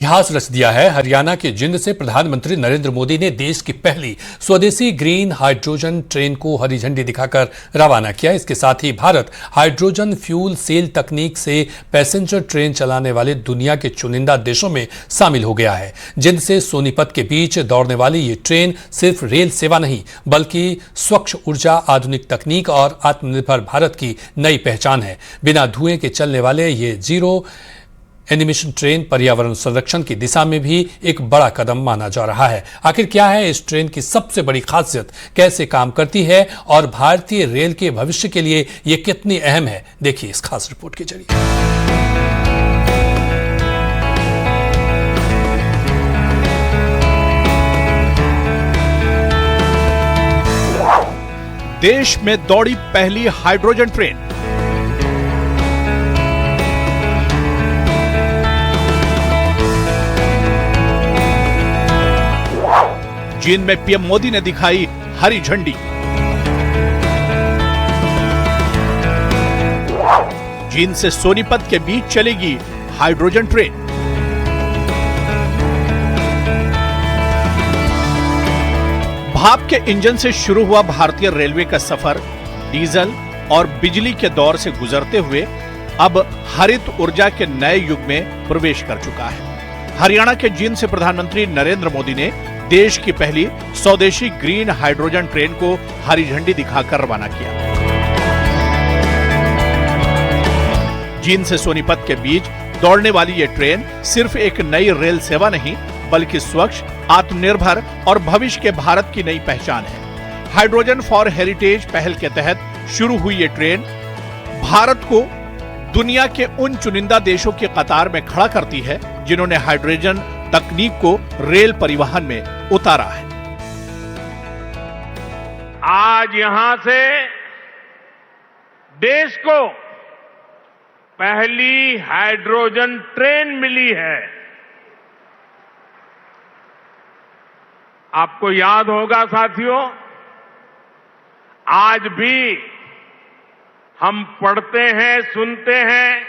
इतिहास रच दिया है। हरियाणा के जिंद से प्रधानमंत्री नरेंद्र मोदी ने देश की पहली स्वदेशी ग्रीन हाइड्रोजन ट्रेन को हरी झंडी दिखाकर रवाना किया। इसके साथ ही भारत हाइड्रोजन फ्यूल सेल तकनीक से पैसेंजर ट्रेन चलाने वाले दुनिया के चुनिंदा देशों में शामिल हो गया है। जिंद से सोनीपत के बीच दौड़ने वाली ये ट्रेन सिर्फ रेल सेवा नहीं बल्कि स्वच्छ ऊर्जा, आधुनिक तकनीक और आत्मनिर्भर भारत की नई पहचान है। बिना धुएं के चलने वाले ये जीरो एनिमेशन ट्रेन पर्यावरण संरक्षण की दिशा में भी एक बड़ा कदम माना जा रहा है। आखिर क्या है इस ट्रेन की सबसे बड़ी खासियत, कैसे काम करती है और भारतीय रेल के भविष्य के लिए यह कितनी अहम है, देखिए इस खास रिपोर्ट के जरिए। देश में दौड़ी पहली हाइड्रोजन ट्रेन। जिंद में पीएम मोदी ने दिखाई हरी झंडी। जिंद से सोनीपत के बीच चलेगी हाइड्रोजन ट्रेन। भाप के इंजन से शुरू हुआ भारतीय रेलवे का सफर डीजल और बिजली के दौर से गुजरते हुए अब हरित ऊर्जा के नए युग में प्रवेश कर चुका है। हरियाणा के जिंद से प्रधानमंत्री नरेंद्र मोदी ने देश की पहली स्वदेशी ग्रीन हाइड्रोजन ट्रेन को हरी झंडी दिखाकर रवाना किया। जिंद से सोनीपत के बीच दौड़ने वाली ये ट्रेन सिर्फ एक नई रेल सेवा नहीं बल्कि स्वच्छ, आत्मनिर्भर और भविष्य के भारत की नई पहचान है। हाइड्रोजन फॉर हेरिटेज पहल के तहत शुरू हुई ये ट्रेन भारत को दुनिया के उन चुनिंदा देशों की कतार में खड़ा करती है जिन्होंने हाइड्रोजन तकनीक को रेल परिवहन में उतारा है। आज यहां से देश को पहली हाइड्रोजन ट्रेन मिली है। आपको याद होगा साथियों, आज भी हम पढ़ते हैं, सुनते हैं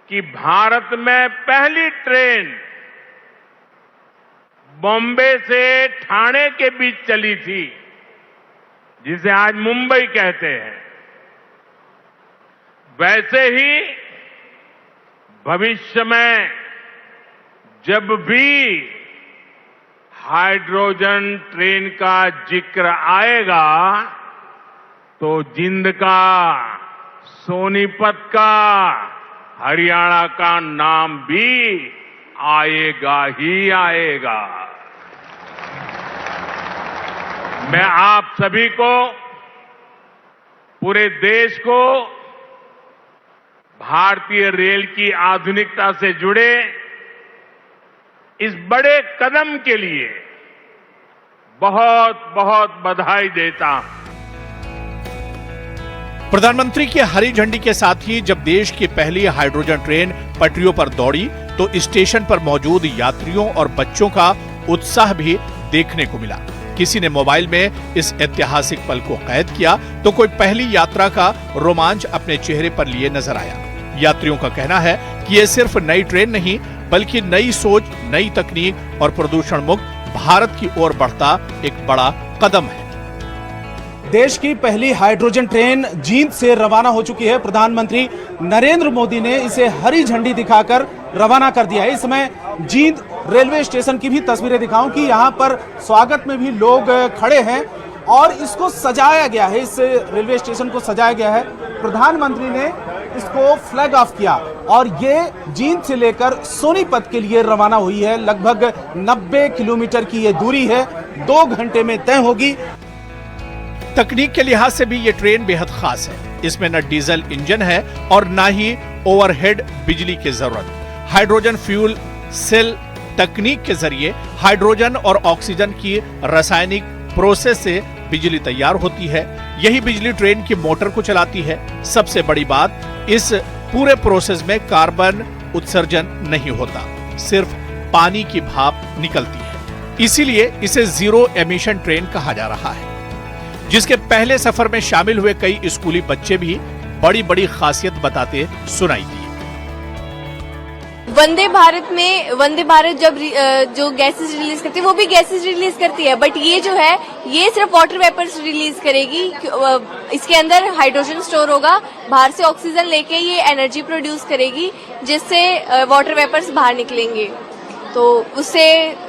कि भारत में पहली ट्रेन बॉम्बे से ठाणे के बीच चली थी, जिसे आज मुंबई कहते हैं। वैसे ही भविष्य में जब भी हाइड्रोजन ट्रेन का जिक्र आएगा तो जिंद का, सोनीपत का, हरियाणा का नाम भी आएगा ही आएगा। मैं आप सभी को, पूरे देश को भारतीय रेल की आधुनिकता से जुड़े इस बड़े कदम के लिए बहुत बहुत बधाई देता हूं। प्रधानमंत्री की हरी झंडी के साथ ही जब देश की पहली हाइड्रोजन ट्रेन पटरियों पर दौड़ी तो स्टेशन पर मौजूद यात्रियों और बच्चों का उत्साह भी देखने को मिला। किसी ने मोबाइल में इस ऐतिहासिक पल को कैद किया तो कोई पहली यात्रा का रोमांच अपने चेहरे पर लिए नजर आया। यात्रियों का कहना है कि यह सिर्फ नई ट्रेन नहीं बल्कि नई सोच, नई तकनीक और प्रदूषण मुक्त भारत की ओर बढ़ता एक बड़ा कदम है। देश की पहली हाइड्रोजन ट्रेन जींद से रवाना हो चुकी है। प्रधानमंत्री नरेंद्र मोदी ने इसे हरी झंडी दिखाकर रवाना कर दिया है। इस समय जींद रेलवे स्टेशन की भी तस्वीरें दिखाऊं कि यहाँ पर स्वागत में भी लोग खड़े हैं और इसको सजाया गया है। इस रेलवे स्टेशन को सजाया गया है। प्रधानमंत्री ने इसको फ्लैग ऑफ किया और ये जींद से लेकर सोनीपत के लिए रवाना हुई है। लगभग 90 किलोमीटर की ये दूरी है, 2 घंटे में तय होगी। तकनीक के लिहाज से भी ये ट्रेन बेहद खास है। इसमें न डीजल इंजन है और न ही ओवरहेड बिजली की जरूरत। हाइड्रोजन फ्यूल सेल तकनीक के जरिए हाइड्रोजन और ऑक्सीजन की रासायनिक प्रोसेस से बिजली तैयार होती है। यही बिजली ट्रेन की मोटर को चलाती है। सबसे बड़ी बात, इस पूरे प्रोसेस में कार्बन उत्सर्जन नहीं होता, सिर्फ पानी की भाप निकलती है। इसीलिए इसे जीरो एमिशन ट्रेन कहा जा रहा है। जिसके पहले सफर में शामिल हुए कई स्कूली बच्चे भी बड़ी बड़ी खासियत बताते सुनाई दिए। वंदे भारत जब जो गैसेस रिलीज करती है वो भी गैसेस रिलीज करती है, बट ये जो है ये सिर्फ वाटर वेपर्स रिलीज करेगी। इसके अंदर हाइड्रोजन स्टोर होगा, बाहर से ऑक्सीजन लेके ये एनर्जी प्रोड्यूस करेगी जिससे वाटर वेपर्स बाहर निकलेंगे, तो उससे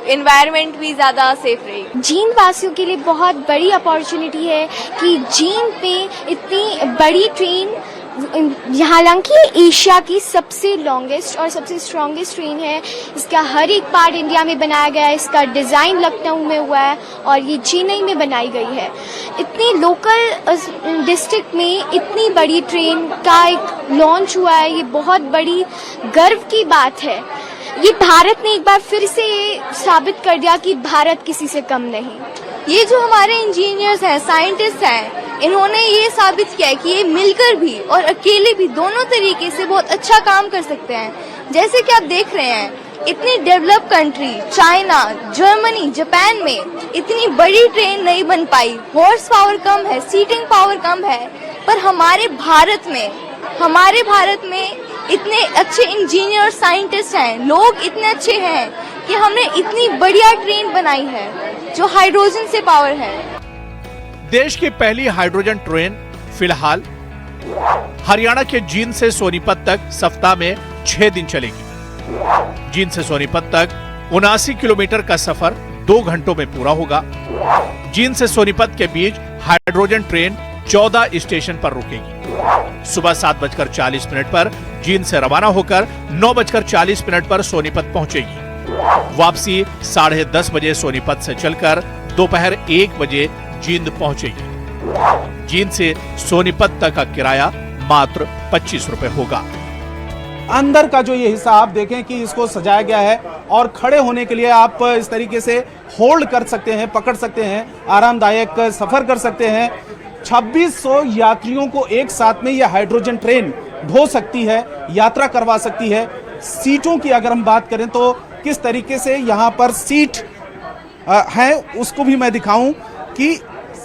एनवायरनमेंट भी ज्यादा सेफ रहेगी। जींद वासियों के लिए बहुत बड़ी अपॉर्चुनिटी है कि जींद पे इतनी बड़ी ट्रेन, हालांकि एशिया की सबसे लॉन्गेस्ट और सबसे स्ट्रॉन्गेस्ट ट्रेन है, इसका हर एक पार्ट इंडिया में बनाया गया है, इसका डिज़ाइन लखनऊ में हुआ है और ये चेन्नई में बनाई गई है। इतनी लोकल डिस्ट्रिक्ट में इतनी बड़ी ट्रेन का एक लॉन्च हुआ है, ये बहुत बड़ी गर्व की बात है। ये भारत ने एक बार फिर से साबित कर दिया कि भारत किसी से कम नहीं। ये जो हमारे इंजीनियर्स हैं, साइंटिस्ट हैं, इन्होंने ये साबित किया है कि ये मिलकर भी और अकेले भी दोनों तरीके से बहुत अच्छा काम कर सकते हैं। जैसे कि आप देख रहे हैं, इतनी develop country China, Germany, Japan में इतनी बड़ी ट्रेन नहीं बन पाई, हॉर्स पावर कम है, सीटिंग पावर कम है, पर हमारे भारत में इतने अच्छे इंजीनियर, साइंटिस्ट हैं, लोग इतने अच्छे हैं कि हमने इतनी बढ़िया ट्रेन बनाई है जो हाइड्रोजन से पावर है। देश की पहली हाइड्रोजन ट्रेन फिलहाल हरियाणा के जींद से सोनीपत तक सप्ताह में 6 दिन चलेगी। जींद से सोनीपत तक 79 किलोमीटर का सफर 2 घंटों में पूरा होगा। जींद से सोनीपत के बीच हाइड्रोजन ट्रेन 14 स्टेशन पर रुकेगी। सुबह 7:40 पर जींद से रवाना होकर 9:40 पर सोनीपत पहुंचेगी। वापसी 10:30 बजे सोनीपत से चलकर दोपहर 1 बजे जींद पहुंचेगी। जींद से सोनीपत तक का किराया मात्र 25 रुपए होगा। अंदर का जो ये हिस्सा आप देखें कि इसको सजाया गया है और खड़े होने के लिए आप इस तरीके से होल्ड कर सकते हैं, पकड़ सकते हैं, आरामदायक सफर कर सकते हैं। 2600 यात्रियों को एक साथ में यह हाइड्रोजन ट्रेन ढो सकती है, यात्रा करवा सकती है। सीटों की अगर हम बात करें तो किस तरीके से यहाँ पर सीट है उसको भी मैं दिखाऊं कि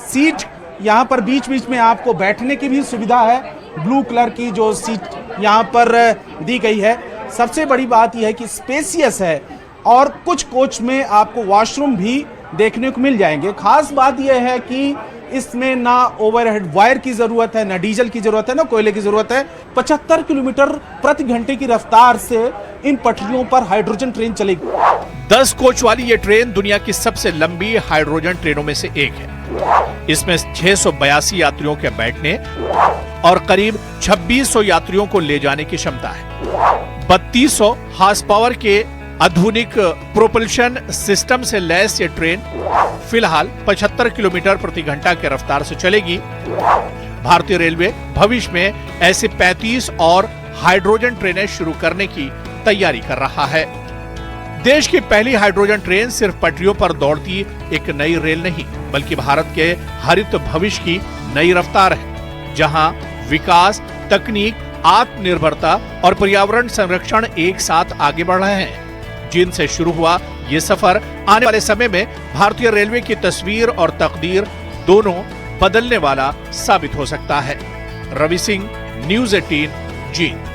सीट यहाँ पर बीच बीच में आपको बैठने की भी सुविधा है। ब्लू कलर की जो सीट यहाँ पर दी गई है, सबसे बड़ी बात यह है कि स्पेसियस है और कुछ कोच में आपको वॉशरूम भी देखने को मिल जाएंगे। खास बात यह है कि इसमें ना ओवरहेड वायर की जरूरत है, ना डीजल की जरूरत है, ना कोयले की जरूरत है। 75 किलोमीटर प्रति घंटे की रफ्तार से इन पटरियों पर हाइड्रोजन ट्रेन चलेगी। 10 कोच वाली ये ट्रेन दुनिया की सबसे लंबी हाइड्रोजन ट्रेनों में से एक है। इसमें 682 यात्रियों के बैठने और करीब 2600 यात्रियों को ले जाने की क्षमता है। 3200 हॉर्स पावर के आधुनिक प्रोपल्शन सिस्टम से लैस ये ट्रेन फिलहाल 75 किलोमीटर प्रति घंटा की रफ्तार से चलेगी। भारतीय रेलवे भविष्य में ऐसे 35 और हाइड्रोजन ट्रेनें शुरू करने की तैयारी कर रहा है। देश की पहली हाइड्रोजन ट्रेन सिर्फ पटरियों पर दौड़ती एक नई रेल नहीं, बल्कि भारत के हरित भविष्य की नई रफ्तार है, जहां विकास, तकनीक, आत्मनिर्भरता और पर्यावरण संरक्षण एक साथ आगे बढ़ रहे हैं। जींद से शुरू हुआ ये सफर आने वाले समय में भारतीय रेलवे की तस्वीर और तकदीर दोनों बदलने वाला साबित हो सकता है। रवि सिंह, न्यूज़ 18, जींद।